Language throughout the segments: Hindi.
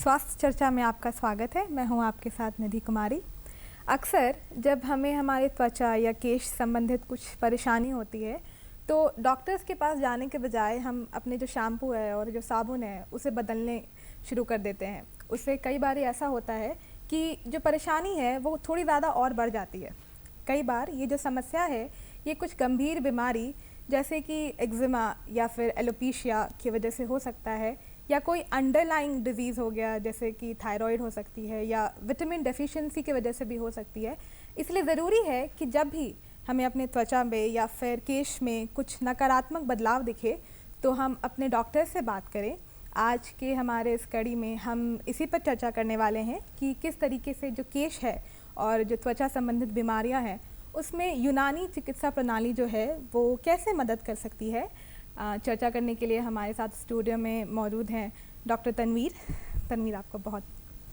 स्वास्थ्य चर्चा में आपका स्वागत है। मैं हूं आपके साथ निधि कुमारी। अक्सर जब हमें हमारे त्वचा या केश संबंधित कुछ परेशानी होती है तो डॉक्टर्स के पास जाने के बजाय हम अपने जो शैम्पू है और जो साबुन है उसे बदलने शुरू कर देते हैं। उससे कई बार ऐसा होता है कि जो परेशानी है वो थोड़ी ज़्यादा और बढ़ जाती है। कई बार ये जो समस्या है ये कुछ गंभीर बीमारी जैसे कि एक्जिमा या फिर एलोपेशिया की वजह से हो सकता है, या कोई अंडरलाइंग डिजीज़ हो गया जैसे कि थायराइड हो सकती है, या विटामिन डेफिशिएंसी की वजह से भी हो सकती है। इसलिए ज़रूरी है कि जब भी हमें अपने त्वचा में या फिर केश में कुछ नकारात्मक बदलाव दिखे तो हम अपने डॉक्टर से बात करें। आज के हमारे इस कड़ी में हम इसी पर चर्चा करने वाले हैं कि किस तरीके से जो केश है और जो त्वचा संबंधित बीमारियां हैं उसमें यूनानी चिकित्सा प्रणाली जो है वो कैसे मदद कर सकती है। चर्चा करने के लिए हमारे साथ स्टूडियो में मौजूद हैं डॉक्टर तनवीर। तनवीर, आपका बहुत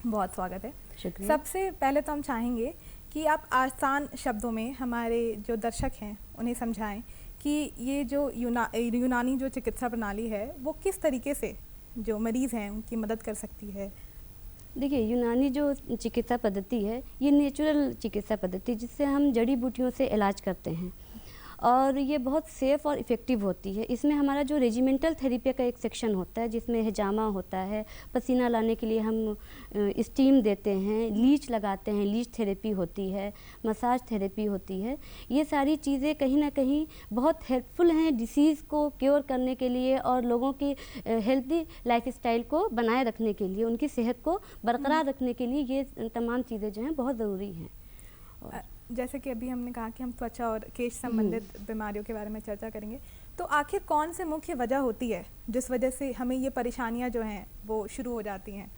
बहुत स्वागत है। शुक्रिया। सबसे पहले तो हम चाहेंगे कि आप आसान शब्दों में हमारे जो दर्शक हैं उन्हें समझाएं कि ये जो यूनानी जो चिकित्सा प्रणाली है वो किस तरीके से जो मरीज़ हैं उनकी मदद कर सकती है। देखिए, यूनानी जो चिकित्सा पद्धति है ये नेचुरल चिकित्सा पद्धति जिससे हम जड़ी बूटियों से इलाज करते हैं और ये बहुत सेफ़ और इफ़ेक्टिव होती है। इसमें हमारा जो रेजिमेंटल थेरेपी का एक सेक्शन होता है जिसमें हिजामा होता है, पसीना लाने के लिए हम स्टीम देते हैं, लीच लगाते हैं, लीच थेरेपी होती है, मसाज थेरेपी होती है। ये सारी चीज़ें कहीं ना कहीं बहुत हेल्पफुल हैं डिसीज़ को क्योर करने के लिए और लोगों की हेल्दी लाइफस्टाइल को बनाए रखने के लिए, उनकी सेहत को बरकरार रखने के लिए ये तमाम चीज़ें जो हैं बहुत ज़रूरी हैं। और जैसे कि अभी हमने कहा कि हम त्वचा और केश संबंधित बीमारियों के बारे में चर्चा करेंगे, तो आखिर कौन से मुख्य वजह होती है जिस वजह से हमें ये परेशानियां जो हैं वो शुरू हो जाती हैं।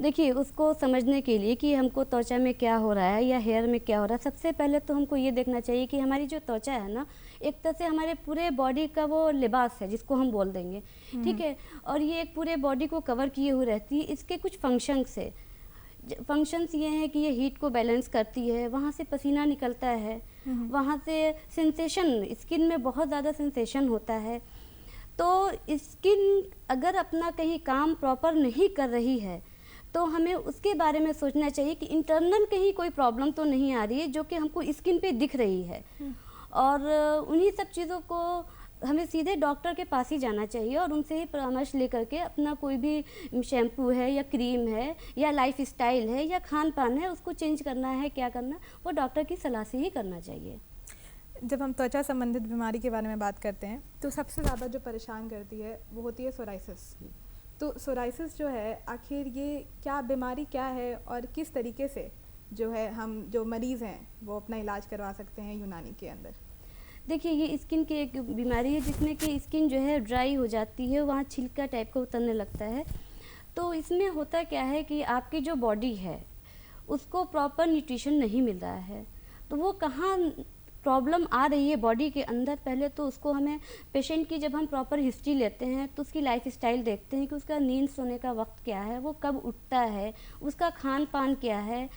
देखिए, उसको समझने के लिए कि हमको त्वचा में क्या हो रहा है या हेयर में क्या हो रहा है, सबसे पहले तो हमको ये देखना चाहिए कि हमारी जो त्वचा है ना, एक तरह से हमारे पूरे बॉडी का वो लिबास है जिसको हम बोल देंगे, ठीक है। और ये एक पूरे बॉडी को कवर किए हुए रहती है। इसके कुछ फंक्शंस है। फंक्शंस ये हैं कि ये हीट को बैलेंस करती है, वहाँ से पसीना निकलता है, वहाँ से सेंसेशन, स्किन में बहुत ज़्यादा सेंसेशन होता है। तो स्किन अगर अपना कहीं काम प्रॉपर नहीं कर रही है तो हमें उसके बारे में सोचना चाहिए कि इंटरनल कहीं कोई प्रॉब्लम तो नहीं आ रही है जो कि हमको स्किन पे दिख रही है। और उन्हीं सब चीज़ों को हमें सीधे डॉक्टर के पास ही जाना चाहिए और उनसे ही परामर्श लेकर के अपना कोई भी शैम्पू है या क्रीम है या लाइफ स्टाइल है या खान पान है उसको चेंज करना है, क्या करना, वो डॉक्टर की सलाह से ही करना चाहिए। जब हम त्वचा संबंधित बीमारी के बारे में बात करते हैं तो सबसे ज़्यादा जो परेशान करती है वो होती है सोराइसिस। तो सोराइसिस जो है आखिर ये क्या बीमारी क्या है और किस तरीके से जो है हम जो मरीज़ हैं वो अपना इलाज करवा सकते हैं यूनानी के अंदर। देखिए, ये स्किन की एक बीमारी है जिसमें कि स्किन जो है ड्राई हो जाती है, वहाँ छिलका टाइप का उतरने लगता है। तो इसमें होता क्या है कि आपकी जो बॉडी है उसको प्रॉपर न्यूट्रिशन नहीं मिल रहा है। तो वो कहाँ प्रॉब्लम आ रही है बॉडी के अंदर, पहले तो उसको हमें पेशेंट की जब हम प्रॉपर हिस्ट्री लेते हैं तो उसकी लाइफ स्टाइल देखते हैं कि उसका नींद सोने का वक्त क्या है, वो कब उठता है, उसका खान पान क्या है।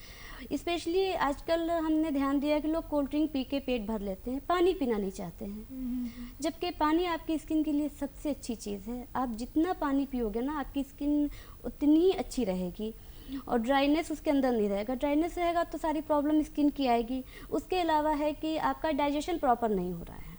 स्पेशली आजकल हमने ध्यान दिया कि लोग कोल्ड ड्रिंक पी के पेट भर लेते हैं, पानी पीना नहीं चाहते हैं, जबकि पानी आपकी स्किन के लिए सबसे अच्छी चीज़ है। आप जितना पानी पियोगे ना आपकी स्किन उतनी ही अच्छी रहेगी और ड्राइनेस उसके अंदर नहीं रहेगा। ड्राइनेस रहेगा तो सारी प्रॉब्लम स्किन की आएगी। उसके अलावा है कि आपका डाइजेशन प्रॉपर नहीं हो रहा है।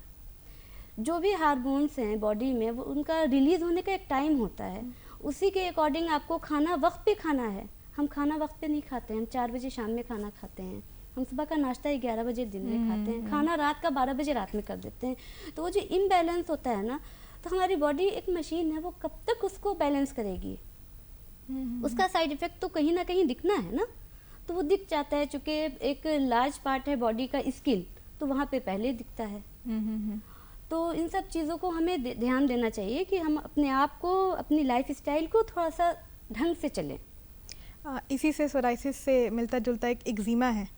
जो भी हार्मोन्स हैं बॉडी में वो उनका रिलीज़ होने का एक टाइम होता है, उसी के अकॉर्डिंग आपको खाना वक्त पे खाना है। हम खाना वक्त पे नहीं खाते हैं, हम 4 बजे शाम में खाना खाते हैं, हम सुबह का नाश्ता 11 बजे दिन में खाते हैं, खाना रात का 12 बजे रात में कर देते हैं। तो वो जो इम्बैलेंस होता है ना, तो हमारी बॉडी एक मशीन है, वो कब तक उसको बैलेंस करेगी। उसका साइड इफ़ेक्ट तो कहीं ना कहीं दिखना है ना, तो वो दिख जाता है। चूँकि एक लार्ज पार्ट है बॉडी का स्किन, तो वहाँ पे पहले दिखता है। तो इन सब चीज़ों को हमें ध्यान देना चाहिए कि हम अपने आप को, अपनी लाइफ स्टाइल को थोड़ा सा ढंग से चलें। इसी से सोराइसिस से मिलता जुलता एक एक्जिमा है,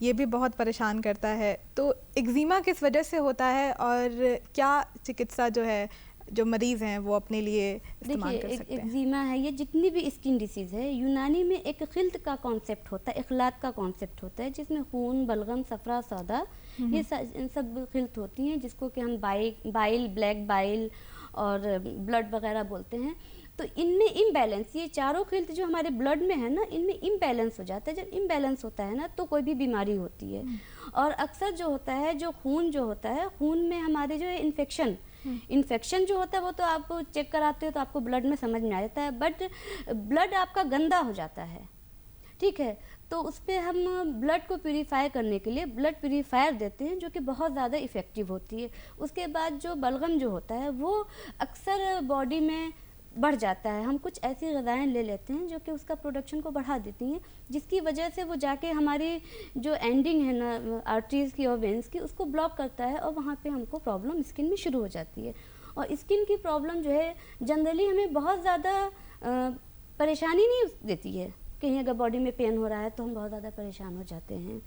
ये भी बहुत परेशान करता है। तो एक्जिमा किस वजह से होता है और क्या चिकित्सा जो है जो मरीज़ हैं वो अपने लिए इस्तेमाल कर सकते हैं। एक्जिमा है, ये जितनी भी स्किन डिसीज़ है, यूनानी में एक खिल्त का कॉन्सेप्ट होता है, इखलात का कॉन्सेप्ट होता है, जिसमें खून, बलगम, सफरा, सौदा, ये सब खिल्त होती हैं, जिसको कि हम बाइल, ब्लैक बाइल और ब्लड वगैरह बोलते हैं। तो इनमें इम्बैलेंस, ये चारों हेल्थ जो हमारे ब्लड में है ना, इनमें इम्बैलेंस हो जाता है। जब इम्बैलेंस होता है ना तो कोई भी बीमारी होती है। और अक्सर जो होता है, जो खून जो होता है, खून में हमारे जो है इन्फेक्शन जो होता है वो तो आप चेक कराते हो तो आपको ब्लड में समझ में आ जाता है, बट ब्लड आपका गंदा हो जाता है, ठीक है। तो उस पर हम ब्लड को प्यूरीफाई करने के लिए ब्लड प्यूरीफायर देते हैं, जो कि बहुत ज़्यादा इफ़ेक्टिव होती है। उसके बाद जो बलगम जो होता है वो अक्सर बॉडी में बढ़ जाता है। हम कुछ ऐसी ग़िज़ाएँ ले लेते हैं जो कि उसका प्रोडक्शन को बढ़ा देती हैं, जिसकी वजह से वो जाके हमारी जो एंडिंग है ना आर्टरीज़ की और वेंस की, उसको ब्लॉक करता है और वहाँ पे हमको प्रॉब्लम स्किन में शुरू हो जाती है। और स्किन की प्रॉब्लम जो है जनरली हमें बहुत ज़्यादा परेशानी नहीं देती है। कहीं अगर बॉडी में पेन हो रहा है तो हम बहुत ज़्यादा परेशान हो जाते हैं,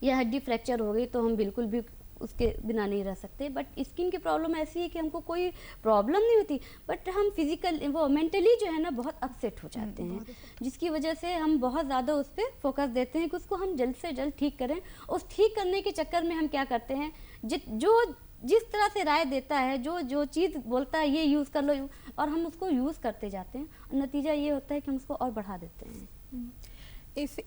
या हड्डी फ्रैक्चर हो गई तो हम बिल्कुल भी उसके बिना नहीं रह सकते। बट स्किन की प्रॉब्लम ऐसी है कि हमको कोई प्रॉब्लम नहीं होती, बट हम फिजिकल वो मेंटली जो है ना बहुत अपसेट हो जाते हैं, जिसकी वजह से हम बहुत ज़्यादा उस पर फोकस देते हैं कि उसको हम जल्द से जल्द ठीक करें। उस ठीक करने के चक्कर में हम क्या करते हैं, जिस तरह से राय देता है, जो चीज़ बोलता है ये यूज़ कर लो, और हम उसको यूज़ करते जाते हैं, और नतीजा ये होता है कि हम उसको और बढ़ा देते हैं।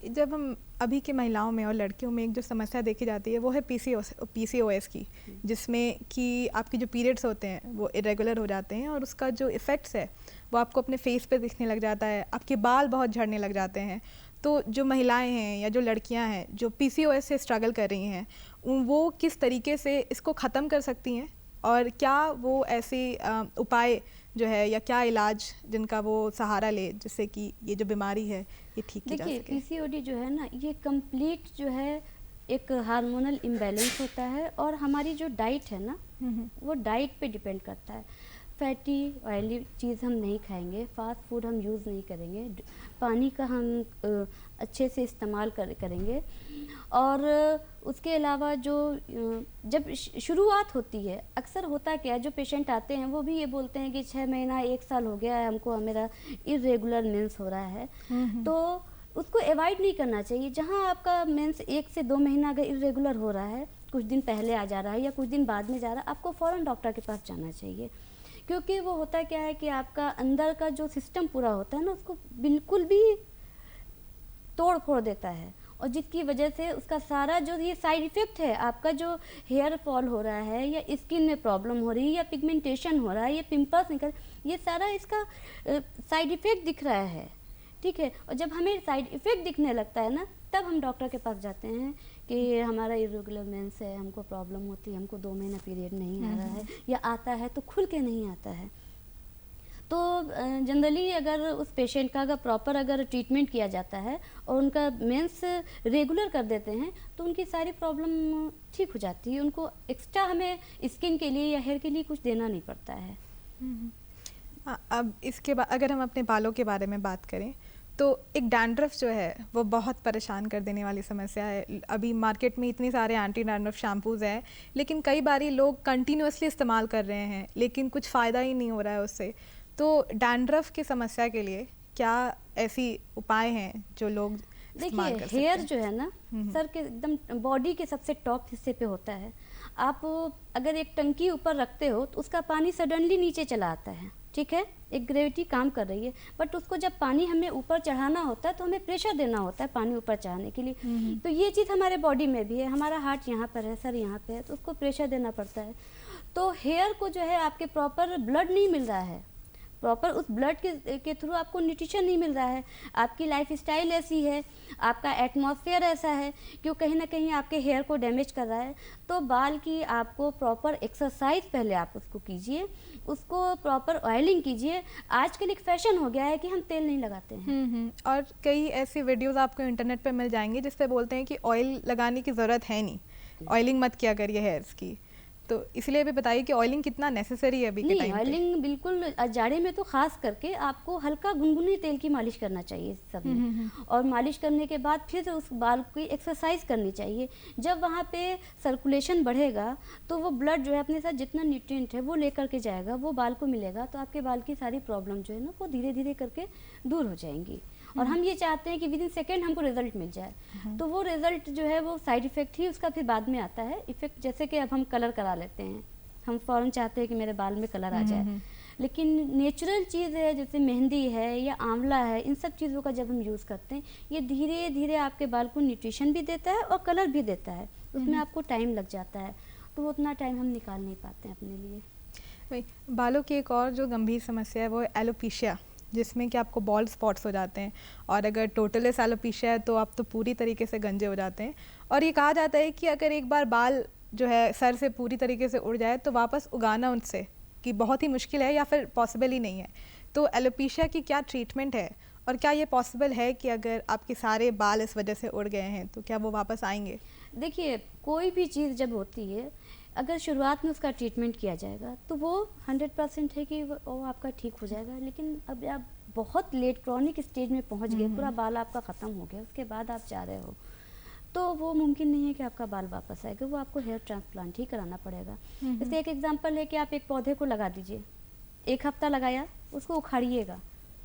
जब हम अभी की महिलाओं में और लड़कियों में एक जो समस्या देखी जाती है वो है पीसीओएस की, जिसमें कि आपके जो पीरियड्स होते हैं वो इरेगुलर हो जाते हैं और उसका जो इफ़ेक्ट्स है वो आपको अपने फेस पे दिखने लग जाता है, आपके बाल बहुत झड़ने लग जाते हैं। तो जो महिलाएं हैं या जो लड़कियां हैं जो पीसीओएस से स्ट्रगल कर रही हैं, वो किस तरीके से इसको ख़त्म कर सकती हैं, और क्या वो ऐसे उपाय जो है या क्या इलाज जिनका वो सहारा ले जिससे कि ये जो बीमारी है ये ठीक की जा सके? देखिए, पीसीओडी जो है ना, ये कंप्लीट जो है एक हार्मोनल इम्बैलेंस होता है, और हमारी जो डाइट है ना वो डाइट पे डिपेंड करता है। फैटी ऑयली चीज़ हम नहीं खाएंगे, फास्ट फूड हम यूज़ नहीं करेंगे, पानी का हम अच्छे से इस्तेमाल करेंगे। और उसके अलावा जो जब शुरुआत होती है, अक्सर होता क्या है, जो पेशेंट आते हैं वो भी ये बोलते हैं कि 6 महीना 1 साल हो गया है हमको, मेरा इरेगुलर मेंस हो रहा है। तो उसको अवॉइड नहीं करना चाहिए। जहाँ आपका मेंस 1 से 2 महीना अगर इरेगुलर हो रहा है, कुछ दिन पहले आ जा रहा है या कुछ दिन बाद में जा रहा है, आपको फ़ौरन डॉक्टर के पास जाना चाहिए। क्योंकि वो होता क्या है कि आपका अंदर का जो सिस्टम पूरा होता है ना, उसको बिल्कुल भी तोड़ फोड़ देता है, और जिसकी वजह से उसका सारा जो ये साइड इफ़ेक्ट है, आपका जो हेयर फॉल हो रहा है या स्किन में प्रॉब्लम हो रही है या पिगमेंटेशन हो रहा है या पिंपल्स निकल, ये सारा इसका साइड इफ़ेक्ट दिख रहा है, ठीक है। और जब हमें साइड इफ़ेक्ट दिखने लगता है ना, तब हम डॉक्टर के पास जाते हैं कि हमारा इरेगुलर मेंस है, हमको प्रॉब्लम होती है, हमको 2 महीना पीरियड नहीं आ रहा है, या आता है तो खुल के नहीं आता है। तो जनरली अगर उस पेशेंट का अगर प्रॉपर अगर ट्रीटमेंट किया जाता है और उनका मेंस रेगुलर कर देते हैं, तो उनकी सारी प्रॉब्लम ठीक हो जाती है। उनको एक्स्ट्रा हमें स्किन के लिए या हेयर के लिए कुछ देना नहीं पड़ता है। अब इसके बाद अगर हम अपने बालों के बारे में बात करें, तो एक डैंड्रफ जो है वो बहुत परेशान कर देने वाली समस्या है। अभी मार्केट में इतने सारे एंटी डैंड्रफ शैम्पूज़ हैं, लेकिन कई बारी लोग कंटिन्यूसली इस्तेमाल कर रहे हैं, लेकिन कुछ फ़ायदा ही नहीं हो रहा है उससे। तो डैंड्रफ की समस्या के लिए क्या ऐसी उपाय हैं जो लोग इस्तेमाल कर सकते हैं? हेयर जो है ना सर के एकदम बॉडी के सबसे टॉप हिस्से पे होता है। आप अगर एक टंकी ऊपर रखते हो तो उसका पानी सडनली नीचे चला आता है, ठीक है, एक ग्रेविटी काम कर रही है, बट उसको जब पानी हमें ऊपर चढ़ाना होता है तो हमें प्रेशर देना होता है पानी ऊपर चढ़ाने के लिए। तो ये चीज़ हमारे बॉडी में भी है, हमारा हार्ट यहाँ पर है, सर यहाँ पे है, तो उसको प्रेशर देना पड़ता है। तो हेयर को जो है आपके प्रॉपर ब्लड नहीं मिल रहा है, प्रॉपर उस ब्लड के थ्रू आपको न्यूट्रिशन नहीं मिल रहा है, आपकी लाइफ स्टाइल ऐसी है, आपका एटमॉस्फेयर ऐसा है कि वो कहीं ना कहीं आपके हेयर को डैमेज कर रहा है। तो बाल की आपको प्रॉपर एक्सरसाइज पहले आप उसको कीजिए, उसको प्रॉपर ऑयलिंग कीजिए। आजकल एक फैशन हो गया है कि हम तेल नहीं लगाते हैं। और कई ऐसी वीडियोस आपको इंटरनेट पे मिल जाएंगी जिस पे बोलते हैं कि ऑयल लगाने की ज़रूरत है नहीं, ऑयलिंग मत किया करिए हेयर्स की। तो इसलिए भी बताइए कि ऑयलिंग कितना नेसेसरी है अभी के टाइम पे? ऑयलिंग बिल्कुल जाड़े में तो खास करके आपको हल्का गुनगुनी तेल की मालिश करना चाहिए सब में, और मालिश करने के बाद फिर उस बाल की एक्सरसाइज करनी चाहिए। जब वहाँ पे सर्कुलेशन बढ़ेगा तो वो ब्लड जो है अपने साथ जितना न्यूट्रिएंट है वो लेकर के जाएगा, वो बाल को मिलेगा, तो आपके बाल की सारी प्रॉब्लम जो है ना वो धीरे धीरे करके दूर हो जाएंगी। और हम ये चाहते हैं कि विद इन सेकेंड हमको रिजल्ट मिल जाए। तो वो रिजल्ट जो है वो साइड इफेक्ट ही उसका फिर बाद में आता है। इफेक्ट जैसे कि अब हम कलर करा लेते हैं, हम फ़ौरन चाहते हैं कि मेरे बाल में कलर आ जाए, लेकिन नेचुरल चीज़ है जैसे मेहंदी है या आंवला है, इन सब चीज़ों का जब हम यूज़ करते हैं, ये धीरे धीरे आपके बाल को न्यूट्रिशन भी देता है और कलर भी देता है। उसमें आपको टाइम लग जाता है, तो वो उतना टाइम हम निकाल नहीं पाते हैं अपने लिए। वही बालों की एक और जो गंभीर समस्या है वो है एलोपेशिया, जिसमें कि आपको बॉल्ड स्पॉट्स हो जाते हैं, और अगर टोटलिस एलोपेशिया है तो आप तो पूरी तरीके से गंजे हो जाते हैं। और ये कहा जाता है कि अगर एक बार बाल जो है सर से पूरी तरीके से उड़ जाए तो वापस उगाना उनसे कि बहुत ही मुश्किल है या फिर पॉसिबल ही नहीं है। तो एलोपेशिया की क्या ट्रीटमेंट है, और क्या ये पॉसिबल है कि अगर आपके सारे बाल इस वजह से उड़ गए हैं तो क्या वो वापस आएंगे? देखिए, कोई भी चीज़ जब होती है, अगर शुरुआत में उसका ट्रीटमेंट किया जाएगा तो वो 100% है कि वो आपका ठीक हो जाएगा। लेकिन अब आप बहुत लेट क्रॉनिक स्टेज में पहुंच गए, पूरा बाल आपका ख़त्म हो गया, उसके बाद आप चाह रहे हो, तो वो मुमकिन नहीं है कि आपका बाल वापस आएगा, वो आपको हेयर ट्रांसप्लांट ही कराना पड़ेगा। जैसे एक एग्जांपल है कि आप एक पौधे को लगा दीजिए, 1 हफ्ता लगाया, उसको उखाड़िएगा,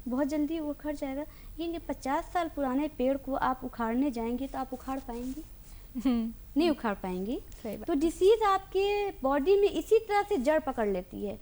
बहुत जल्दी वो उखड़ जाएगा। ये 50 साल पुराने पेड़ को आप उखाड़ने जाएंगे तो आप उखाड़ पाएंगी? नहीं उखाड़ पाएंगी। तो डिसीज़ आपके बॉडी में इसी तरह से जड़ पकड़ लेती है,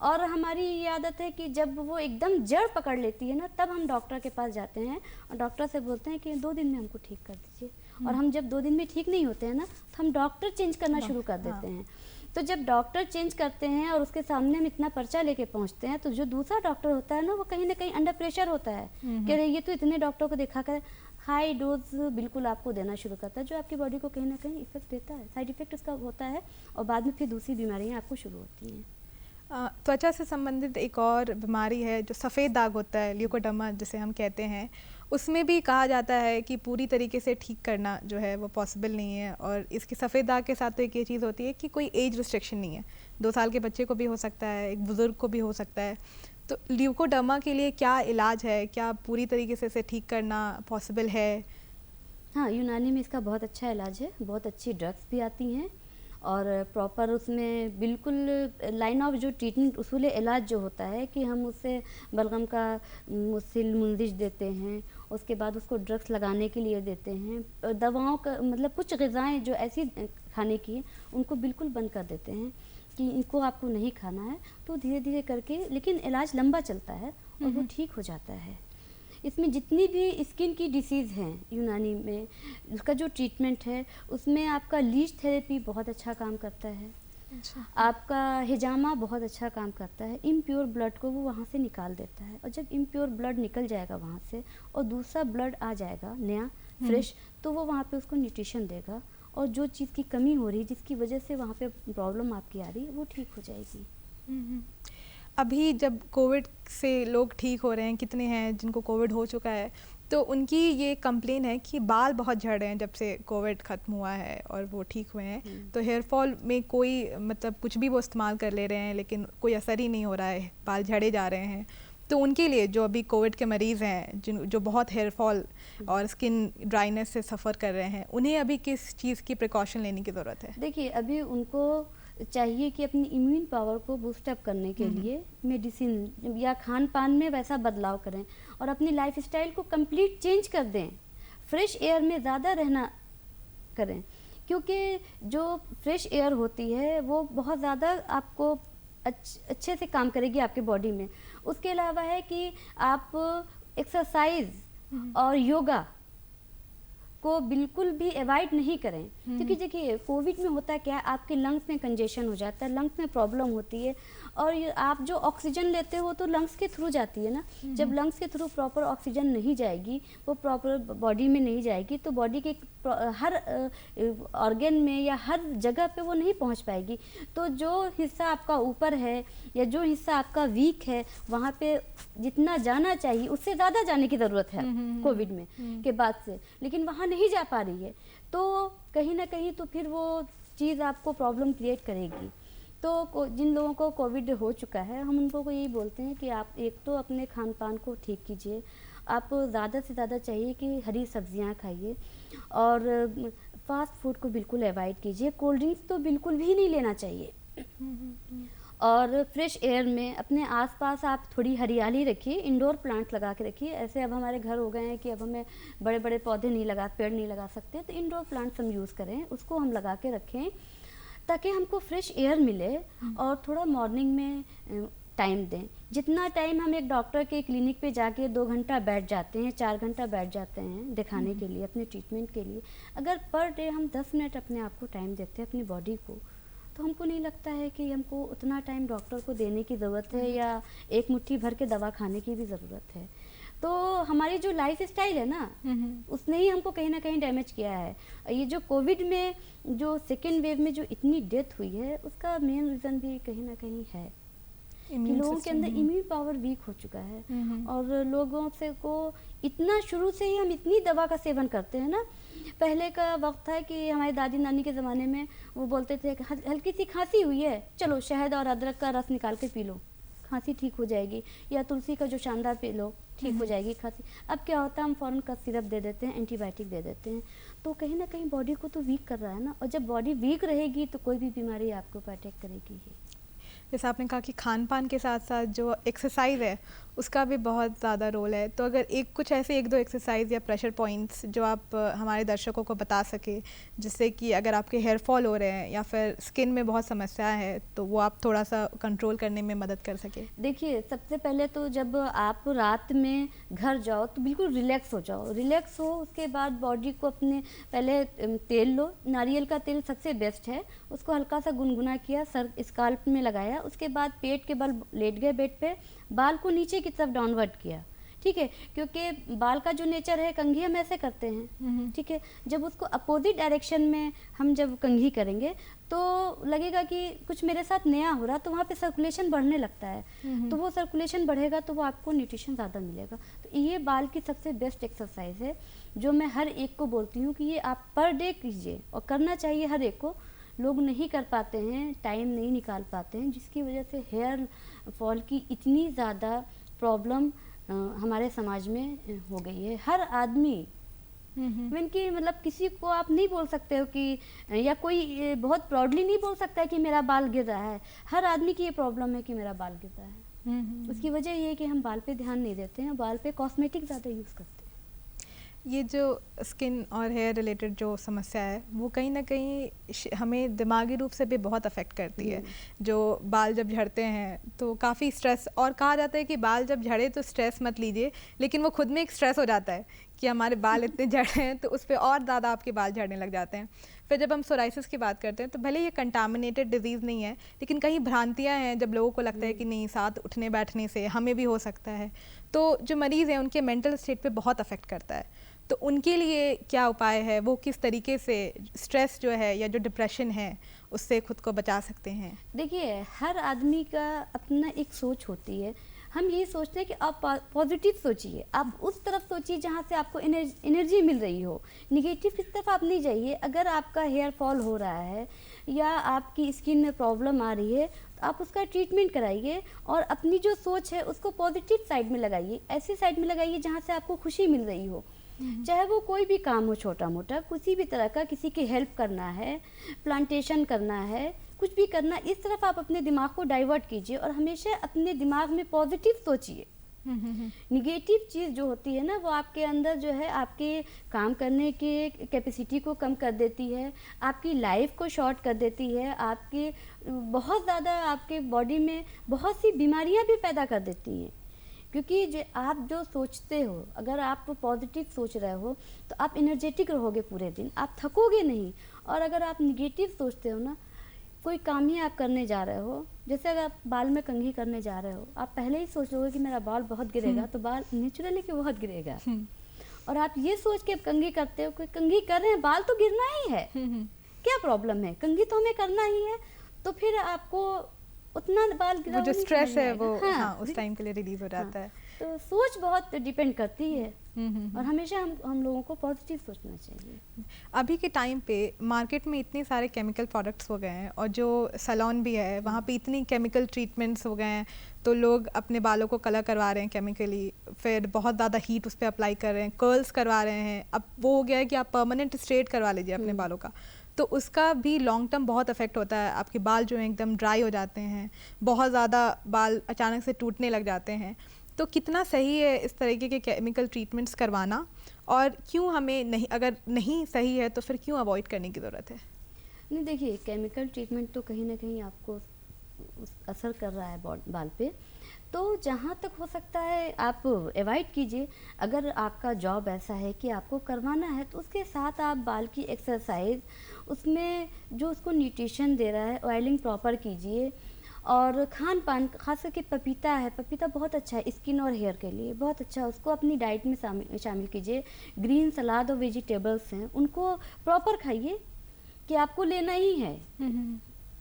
और हमारी ये आदत है कि जब वो एकदम जड़ पकड़ लेती है ना, तब हम डॉक्टर के पास जाते हैं और डॉक्टर से बोलते हैं कि 2 दिन में हमको ठीक कर दीजिए। और हम जब 2 दिन में ठीक नहीं होते हैं ना, तो हम डॉक्टर चेंज करना शुरू कर देते हैं। तो जब डॉक्टर चेंज करते हैं और उसके सामने हम इतना पर्चा लेके पहुंचते हैं, तो जो दूसरा डॉक्टर होता है ना, वो कहीं ना कहीं अंडर प्रेशर होता है कि अरे ये तो इतने डॉक्टर को दिखा कर हाई डोज बिल्कुल आपको देना शुरू करता है, जो आपकी बॉडी को कहीं ना कहीं इफेक्ट देता है, साइड इफेक्ट उसका होता है, और बाद में फिर दूसरी बीमारियां आपको शुरू होती हैं। त्वचा से संबंधित एक और बीमारी है जो सफ़ेद दाग होता है, ल्यूकोडर्मा जिसे हम कहते हैं। उसमें भी कहा जाता है कि पूरी तरीके से ठीक करना जो है वो पॉसिबल नहीं है, और इसकी सफ़ेद दाग के साथ तो एक ये चीज़ होती है कि कोई एज रिस्ट्रिक्शन नहीं है, 2 साल के बच्चे को भी हो सकता है, एक बुज़ुर्ग को भी हो सकता है। तो ल्यूकोडर्मा के लिए क्या इलाज है, क्या पूरी तरीके से इसे ठीक करना पॉसिबल है? हाँ, यूनानी में इसका बहुत अच्छा इलाज है, बहुत अच्छी ड्रग्स भी आती हैं, और प्रॉपर उसमें बिल्कुल लाइन ऑफ जो ट्रीटमेंट उसूल इलाज जो होता है कि हम उससे बलगम का मुसिल मुंदिश देते हैं, उसके बाद उसको ड्रग्स लगाने के लिए देते हैं, दवाओं का मतलब कुछ ग़िज़ाएँ जो ऐसी खाने की हैं उनको बिल्कुल बंद कर देते हैं कि इनको आपको नहीं खाना है। तो धीरे धीरे करके, लेकिन इलाज लंबा चलता है और वो ठीक हो जाता है। इसमें जितनी भी स्किन की डिसीज़ हैं यूनानी में, उसका जो ट्रीटमेंट है उसमें आपका लीच थेरेपी बहुत अच्छा काम करता है। अच्छा। आपका हिजामा बहुत अच्छा काम करता है, इम्प्योर ब्लड को वो वहाँ से निकाल देता है, और जब इम्प्योर ब्लड निकल जाएगा वहाँ से और दूसरा ब्लड आ जाएगा नया फ्रेश, तो वो वहाँ पे उसको न्यूट्रिशन देगा, और जो चीज़ की कमी हो रही है जिसकी वजह से वहाँ पे प्रॉब्लम आपकी आ रही है वो ठीक हो जाएगी। अभी जब कोविड से लोग ठीक हो रहे हैं, कितने हैं जिनको कोविड हो चुका है, तो उनकी ये कंप्लेन है कि बाल बहुत झड़ रहे हैं जब से कोविड ख़त्म हुआ है और वो ठीक हुए हैं। तो हेयर फॉल में कोई मतलब कुछ भी वो इस्तेमाल कर ले रहे हैं लेकिन कोई असर ही नहीं हो रहा है, बाल झड़े जा रहे हैं। तो उनके लिए जो अभी कोविड के मरीज़ हैं, जो बहुत हेयर फॉल और स्किन ड्राइनेस से सफ़र कर रहे हैं, उन्हें अभी किस चीज़ की प्रिकॉशन लेने की ज़रूरत है? देखिए, अभी उनको चाहिए कि अपनी इम्यून पावर को बूस्टअप करने के लिए मेडिसिन या खान पान में वैसा बदलाव करें और अपनी लाइफस्टाइल को कंप्लीट चेंज कर दें, फ्रेश एयर में ज़्यादा रहना करें, क्योंकि जो फ्रेश एयर होती है वो बहुत ज़्यादा आपको अच्छे से काम करेगी आपके बॉडी में। उसके अलावा है कि आप एक्सरसाइज और योगा को बिल्कुल भी अवॉइड नहीं करें, क्योंकि देखिए कोविड में होता क्या है, आपके लंग्स में कंजेशन हो जाता है, लंग्स में प्रॉब्लम होती है, और आप जो ऑक्सीजन लेते हो तो लंग्स के थ्रू जाती है ना। जब लंग्स के थ्रू प्रॉपर ऑक्सीजन नहीं जाएगी, वो प्रॉपर बॉडी में नहीं जाएगी, तो बॉडी के हर ऑर्गन में या हर जगह पे वो नहीं पहुंच पाएगी। तो जो हिस्सा आपका ऊपर है या जो हिस्सा आपका वीक है, वहाँ पे जितना जाना चाहिए उससे ज़्यादा जाने की ज़रूरत है कोविड में के बाद से, लेकिन वहाँ नहीं जा पा रही है, तो कहीं ना कहीं तो फिर वो चीज़ आपको प्रॉब्लम क्रिएट करेगी। तो जिन लोगों को कोविड हो चुका है, हम उनको को यही बोलते हैं कि आप एक तो अपने खान पान को ठीक कीजिए, आप ज़्यादा से ज़्यादा चाहिए कि हरी सब्जियां खाइए, और फास्ट फूड को बिल्कुल अवॉइड कीजिए, कोल्ड ड्रिंक्स तो बिल्कुल भी नहीं लेना चाहिए, और फ्रेश एयर में अपने आसपास आप थोड़ी हरियाली रखिए, इंडोर प्लांट्स लगा के रखिए। ऐसे अब हमारे घर हो गए हैं कि अब हमें बड़े बड़े पौधे नहीं पेड़ नहीं लगा सकते, तो इंडोर प्लांट्स हम यूज़ करें, उसको हम लगा के रखें ताकि हमको फ्रेश एयर मिले, और थोड़ा मॉर्निंग में टाइम दें। जितना टाइम हम एक डॉक्टर के क्लिनिक पे जाके 2 घंटा बैठ जाते हैं, 4 घंटा बैठ जाते हैं दिखाने के लिए, अपने ट्रीटमेंट के लिए, अगर पर डे हम 10 मिनट अपने आप को टाइम देते हैं, अपनी बॉडी को, तो हमको नहीं लगता है कि हमको उतना टाइम डॉक्टर को देने की ज़रूरत है या एक मुट्ठी भर के दवा खाने की भी ज़रूरत है। तो हमारी जो लाइफ स्टाइल है ना, उसने ही हमको कहीं ना कहीं डैमेज किया है। ये जो कोविड में जो सेकेंड वेव में जो इतनी डेथ हुई है, उसका मेन रीज़न भी कहीं ना कहीं है कि लोगों के अंदर इम्यून पावर वीक हो चुका है। और लोगों से को इतना शुरू से ही हम इतनी दवा का सेवन करते हैं ना। पहले का वक्त था कि हमारी दादी नानी के ज़माने में वो बोलते थे कि हल्की सी खांसी हुई है, चलो शहद और अदरक का रस निकाल के पी लो, खांसी ठीक हो जाएगी, या तुलसी का जो शानदार पी लो, ठीक हो जाएगी खांसी। अब क्या होता है, हम फ़ौरन का सिरप दे देते हैं, एंटीबायोटिक दे देते हैं, तो कहीं ना कहीं बॉडी को तो वीक कर रहा है ना। और जब बॉडी वीक रहेगी तो कोई भी बीमारी आपको अटैक करेगी ही। जैसे आपने कहा कि खान पान के साथ साथ जो एक्सरसाइज है उसका भी बहुत ज़्यादा रोल है, तो अगर कुछ ऐसे 1-2 एक्सरसाइज या प्रेशर पॉइंट्स जो आप हमारे दर्शकों को बता सके, जिससे कि अगर आपके हेयर फॉल हो रहे हैं या फिर स्किन में बहुत समस्या है तो वो आप थोड़ा सा कंट्रोल करने में मदद कर सके। देखिए, सबसे पहले तो जब आप रात में घर जाओ तो बिल्कुल रिलैक्स हो जाओ, रिलैक्स हो, उसके बाद बॉडी को अपने पहले तेल लो, नारियल का तेल सबसे बेस्ट है, उसको हल्का सा गुनगुना किया, सर स्काल्प में लगाया, उसके बाद पेट के बल लेट गए बेड पे, बाल को नीचे की तरफ डाउनवर्ड किया, ठीक है, क्योंकि बाल का जो नेचर है, कंघी हम ऐसे करते हैं, ठीक है, जब उसको अपोजिट डायरेक्शन में हम जब कंघी करेंगे तो लगेगा कि कुछ मेरे साथ नया हो रहा, तो वहाँ पे सर्कुलेशन बढ़ने लगता है, तो वो सर्कुलेशन बढ़ेगा तो वो आपको न्यूट्रिशन ज़्यादा मिलेगा। तो ये बाल की सबसे बेस्ट एक्सरसाइज है जो मैं हर एक को बोलती हूँ कि ये आप पर डे कीजिए, और करना चाहिए हर एक को। लोग नहीं कर पाते हैं, टाइम नहीं निकाल पाते हैं, जिसकी वजह से हेयर फॉल की इतनी ज़्यादा प्रॉब्लम हमारे समाज में हो गई है। हर आदमी मीन कि मतलब किसी को आप नहीं बोल सकते हो कि, या कोई बहुत प्राउडली नहीं बोल सकता है कि मेरा बाल गिर रहा है। हर आदमी की ये प्रॉब्लम है कि मेरा बाल गिर रहा है। उसकी वजह ये है कि हम बाल पे ध्यान नहीं देते हैं, बाल पे कॉस्मेटिक ज़्यादा यूज़ करते हैं। ये जो स्किन और हेयर रिलेटेड जो समस्या है वो कहीं ना कहीं हमें दिमागी रूप से भी बहुत अफेक्ट करती है। जो बाल जब झड़ते हैं तो काफ़ी स्ट्रेस, और कहा जाता है कि बाल जब झड़े तो स्ट्रेस मत लीजिए, लेकिन वो खुद में एक स्ट्रेस हो जाता है कि हमारे बाल इतने झड़े हैं, तो उस पर और ज़्यादा आपके बाल झड़ने लग जाते हैं। फिर जब हम सोराइसिस की बात करते हैं तो भले ये कंटामिनेटेड डिजीज़ नहीं है, लेकिन कहीं भ्रांतियाँ हैं, जब लोगों को लगता है कि नहीं, साथ उठने बैठने से हमें भी हो सकता है, तो जो मरीज़ हैं उनके मेंटल स्टेट पे बहुत अफेक्ट करता है। तो उनके लिए क्या उपाय है, वो किस तरीके से स्ट्रेस जो है या जो डिप्रेशन है उससे खुद को बचा सकते हैं? देखिए, हर आदमी का अपना एक सोच होती है। हम ये सोचते हैं कि आप पॉजिटिव सोचिए, आप उस तरफ सोचिए जहाँ से आपको एनर्जी मिल रही हो, निगेटिव की तरफ आप नहीं जाइए। अगर आपका हेयर फॉल हो रहा है या आपकी स्किन में प्रॉब्लम आ रही है तो आप उसका ट्रीटमेंट कराइए, और अपनी जो सोच है उसको पॉजिटिव साइड में लगाइए, ऐसी साइड में लगाइए जहाँ से आपको खुशी मिल रही हो। चाहे वो कोई भी काम हो, छोटा मोटा, किसी भी तरह का, किसी की हेल्प करना है, प्लांटेशन करना है, कुछ भी करना, इस तरफ आप अपने दिमाग को डाइवर्ट कीजिए और हमेशा अपने दिमाग में पॉजिटिव सोचिए। निगेटिव चीज़ जो होती है ना, वो आपके अंदर जो है आपके काम करने के कैपेसिटी को कम कर देती है, आपकी लाइफ को शॉर्ट कर देती है, आपके बहुत ज़्यादा आपके बॉडी में बहुत सी बीमारियां भी पैदा कर देती हैं। क्योंकि आप जो सोचते हो, अगर आप पॉजिटिव सोच रहे हो तो आप एनर्जेटिक रहोगे पूरे दिन, आप थकोगे नहीं। और अगर आप निगेटिव सोचते हो ना, कोई काम ही आप करने जा रहे हो, जैसे अगर आप बाल में कंघी करने जा रहे हो, आप पहले ही सोच लोगे कि मेरा बाल बहुत गिरेगा, तो बाल नेचुरली कि बहुत गिरेगा। और आप ये सोच के कंघी करते हो, कोई कंघी कर रहे हैं, बाल तो गिरना ही है, क्या प्रॉब्लम है, कंघी तो हमें करना ही है, तो फिर आपको उतना बाल गिरा, वो जो स्ट्रेस है वो हाँ, उस टाइम के लिए रिलीज हो जाता है। तो सोच बहुत डिपेंड करती है, और हमेशा हम लोगों को पॉजिटिव सोचना चाहिए। अभी के टाइम पे मार्केट में इतने सारे केमिकल प्रोडक्ट्स हो गए हैं, और जो सैलून भी है वहाँ पे इतनी केमिकल ट्रीटमेंट्स हो गए हैं, तो लोग अपने बालों को कलर करवा रहे हैं केमिकली, फिर बहुत ज़्यादा हीट उस पर अप्लाई कर रहे हैं, कर्ल्स करवा रहे हैं। अब वो हो गया है कि आप परमानेंट स्ट्रेट करवा लीजिए अपने बालों का, तो उसका भी लॉन्ग टर्म बहुत इफेक्ट होता है। आपके बाल जो हैं एकदम ड्राई हो जाते हैं, बहुत ज़्यादा बाल अचानक से टूटने लग जाते हैं। तो कितना सही है इस तरीके के केमिकल ट्रीटमेंट्स करवाना, और क्यों हमें नहीं, अगर नहीं सही है तो फिर क्यों अवॉइड करने की ज़रूरत है? नहीं, देखिए, केमिकल ट्रीटमेंट तो कहीं ना कहीं आपको असर कर रहा है बाल पे, तो जहाँ तक हो सकता है आप अवॉइड कीजिए। अगर आपका जॉब ऐसा है कि आपको करवाना है तो उसके साथ आप बाल की एक्सरसाइज, उसमें जो उसको न्यूट्रिशन दे रहा है ऑयलिंग प्रॉपर कीजिए। और खान पान, खास करके पपीता है, पपीता बहुत अच्छा है स्किन और हेयर के लिए, बहुत अच्छा है, उसको अपनी डाइट में शामिल कीजिए। ग्रीन सलाद और वेजिटेबल्स हैं उनको प्रॉपर खाइए कि आपको लेना ही है,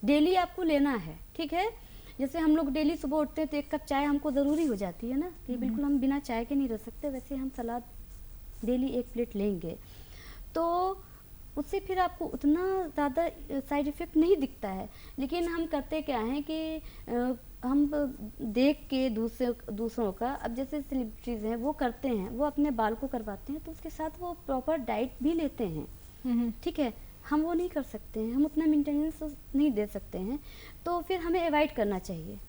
डेली आपको लेना है, ठीक है। जैसे हम लोग डेली सुबह उठते हैं तो 1 कप चाय हमको ज़रूरी हो जाती है ना, कि बिल्कुल हम बिना चाय के नहीं रह सकते, वैसे हम सलाद डेली 1 प्लेट लेंगे तो उससे फिर आपको उतना ज़्यादा साइड इफ़ेक्ट नहीं दिखता है। लेकिन हम करते क्या हैं कि हम देख के दूसरों का, अब जैसे सेलिब्रिटीज़ हैं वो करते हैं, वो अपने बाल को करवाते हैं तो उसके साथ वो प्रॉपर डाइट भी लेते हैं, ठीक है। हम वो नहीं कर सकते हैं, हम उतना मेंटेनेंस नहीं दे सकते हैं, तो फिर हमें अवॉइड करना चाहिए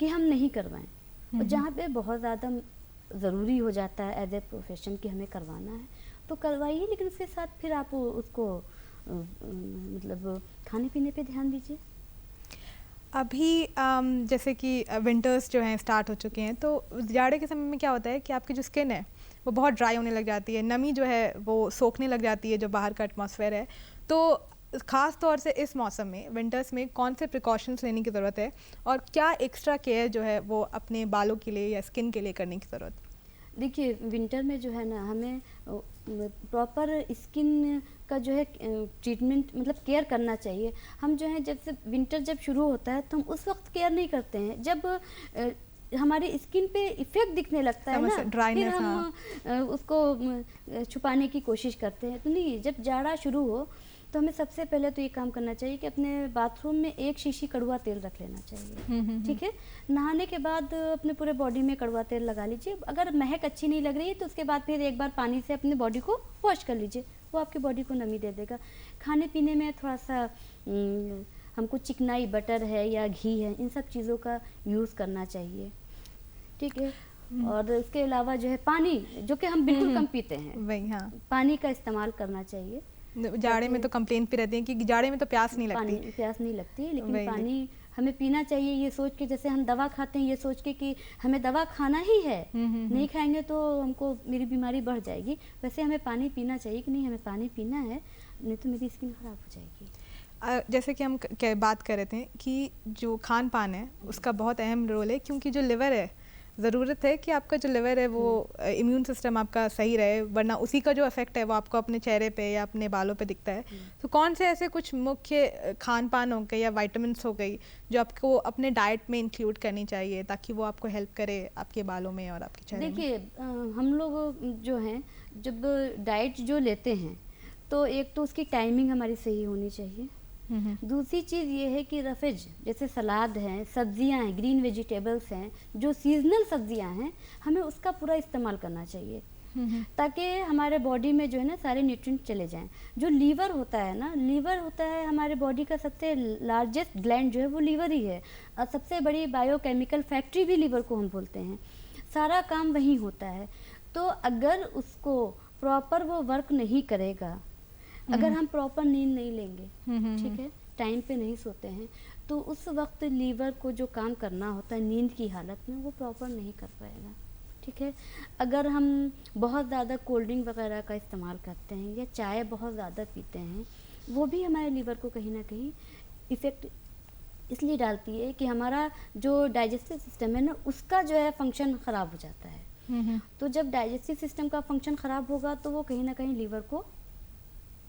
कि हम नहीं करवाएं। और जहाँ पे बहुत ज़्यादा ज़रूरी हो जाता है एज ए प्रोफेशन कि हमें करवाना है तो करवाइए, लेकिन उसके साथ फिर आप उसको मतलब खाने पीने पे ध्यान दीजिए। अभी जैसे कि विंटर्स जो हैं स्टार्ट हो चुके हैं, तो जाड़े के समय में क्या होता है कि आपकी जो स्किन है वो बहुत ड्राई होने लग जाती है, नमी जो है वो सोखने लग जाती है जो बाहर का एटमॉस्फेयर है। तो ख़ास तौर से इस मौसम में, विंटर्स में, कौन से प्रिकॉशंस लेने की ज़रूरत है और क्या एक्स्ट्रा केयर जो है वो अपने बालों के लिए या स्किन के लिए करने की ज़रूरत है? देखिए विंटर में जो है ना, हमें प्रॉपर स्किन का जो है ट्रीटमेंट मतलब केयर करना चाहिए। हम जो है जब से विंटर जब शुरू होता है तो हम उस वक्त केयर नहीं करते हैं, जब हमारी स्किन पे इफेक्ट दिखने लगता है ना, फिर हम उसको छुपाने की कोशिश करते हैं। तो नहीं, जब जाड़ा शुरू हो तो हमें सबसे पहले तो ये काम करना चाहिए कि अपने बाथरूम में 1 शीशी कड़वा तेल रख लेना चाहिए, ठीक है। नहाने के बाद अपने पूरे बॉडी में कड़वा तेल लगा लीजिए। अगर महक अच्छी नहीं लग रही है तो उसके बाद फिर एक बार पानी से अपने बॉडी को वॉश कर लीजिए, वो आपकी बॉडी को नमी दे देगा। खाने पीने में थोड़ा सा हमको चिकनाई, बटर है या घी है, इन सब चीज़ों का यूज़ करना चाहिए, ठीक है। और इसके अलावा जो है पानी, जो कि हम बिल्कुल कम पीते हैं, वही, हाँ, पानी का इस्तेमाल करना चाहिए। जाड़े में तो कंप्लेंट भी रहती है कि जाड़े में तो प्यास नहीं लगती, प्यास नहीं लगती, लेकिन पानी हमें पीना चाहिए ये सोच के, जैसे हम दवा खाते हैं ये सोच के कि हमें दवा खाना ही है, नहीं खाएंगे तो हमको मेरी बीमारी बढ़ जाएगी, वैसे हमें पानी पीना चाहिए कि नहीं, हमें पानी पीना है, नहीं तो मेरी स्किन ख़राब हो जाएगी। जैसे कि हम बात कर रहे थे कि जो खान पान है उसका बहुत अहम रोल है, क्योंकि जो लिवर है, ज़रूरत है कि आपका जो लिवर है वो इम्यून सिस्टम आपका सही रहे, वरना उसी का जो इफेक्ट है वो आपको अपने चेहरे पे या अपने बालों पे दिखता है। तो कौन से ऐसे कुछ मुख्य खान पान हो गए या विटामिन्स हो गई जो आपको अपने डाइट में इंक्लूड करनी चाहिए ताकि वो आपको हेल्प करे आपके बालों में और आपके चेहरे में? देखिए हम लोग जो हैं जब डाइट जो लेते हैं तो एक तो उसकी टाइमिंग हमारी सही होनी चाहिए, दूसरी चीज़ ये है कि रफेज जैसे सलाद हैं, सब्जियां हैं, ग्रीन वेजिटेबल्स हैं, जो सीजनल सब्जियां हैं, हमें उसका पूरा इस्तेमाल करना चाहिए ताकि हमारे बॉडी में जो है ना सारे न्यूट्रिएंट चले जाएं। जो लीवर होता है ना, लीवर होता है हमारे बॉडी का सबसे लार्जेस्ट ग्लैंड, जो है वो लीवर ही है, और सबसे बड़ी बायोकेमिकल फैक्ट्री भी लीवर को हम बोलते हैं, सारा काम वहीं होता है। तो अगर उसको प्रॉपर वो वर्क नहीं करेगा, अगर हम प्रॉपर नींद नहीं लेंगे, ठीक है, टाइम पे नहीं सोते हैं, तो उस वक्त लीवर को जो काम करना होता है नींद की हालत में वो प्रॉपर नहीं कर पाएगा, ठीक है। अगर हम बहुत ज़्यादा कोल्ड ड्रिंक वगैरह का इस्तेमाल करते हैं या चाय बहुत ज़्यादा पीते हैं, वो भी हमारे लीवर को कहीं ना कहीं इफ़ेक्ट इसलिए डालती है कि हमारा जो डाइजेस्टिव सिस्टम है ना, उसका जो है फंक्शन ख़राब हो जाता है। तो जब डाइजेस्टिव सिस्टम का फंक्शन ख़राब होगा तो वो कहीं ना कहीं लीवर को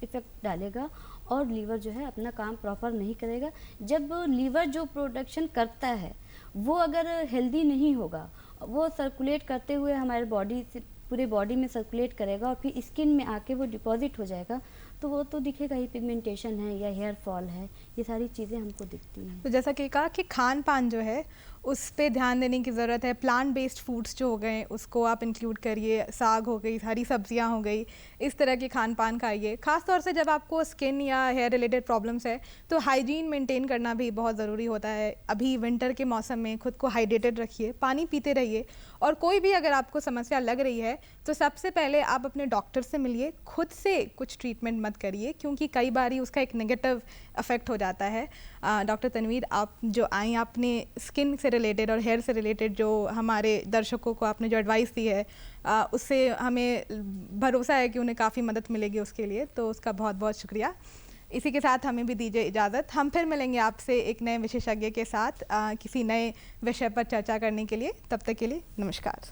इफेक्ट डालेगा और लीवर जो है अपना काम प्रॉपर नहीं करेगा। जब लीवर जो प्रोडक्शन करता है वो अगर हेल्दी नहीं होगा, वो सर्कुलेट करते हुए हमारे बॉडी से पूरे बॉडी में सर्कुलेट करेगा और फिर स्किन में आके वो डिपॉजिट हो जाएगा, तो वो तो दिखेगा ही, पिगमेंटेशन है या हेयर फॉल है, ये सारी चीज़ें हमको दिखती हैं। तो जैसा कि कहा कि खान पान जो है उस पे ध्यान देने की ज़रूरत है। प्लांट बेस्ड फूड्स जो हो गए उसको आप इंक्लूड करिए, साग हो गई, हरी सब्जियां हो गई, इस तरह के खान पान खाइए। ख़ास तौर से जब आपको स्किन या हेयर रिलेटेड प्रॉब्लम्स है तो हाइजीन मेंटेन करना भी बहुत ज़रूरी होता है। अभी विंटर के मौसम में खुद को हाइड्रेटेड रखिए, पानी पीते रहिए, और कोई भी अगर आपको समस्या लग रही है तो सबसे पहले आप अपने डॉक्टर से मिलिए, खुद से कुछ ट्रीटमेंट मत मत करिए, क्योंकि कई बार उसका एक नेगेटिव इफेक्ट हो जाता है। डॉक्टर तनवीर, आप जो आई, आपने स्किन से रिलेटेड और हेयर से रिलेटेड जो हमारे दर्शकों को आपने जो एडवाइस दी है, उससे हमें भरोसा है कि उन्हें काफ़ी मदद मिलेगी उसके लिए, तो उसका बहुत बहुत शुक्रिया। इसी के साथ हमें भी दीजिए इजाज़त। हम फिर मिलेंगे आपसे एक नए विशेषज्ञ के साथ किसी नए विषय पर चर्चा करने के लिए। तब तक के लिए नमस्कार।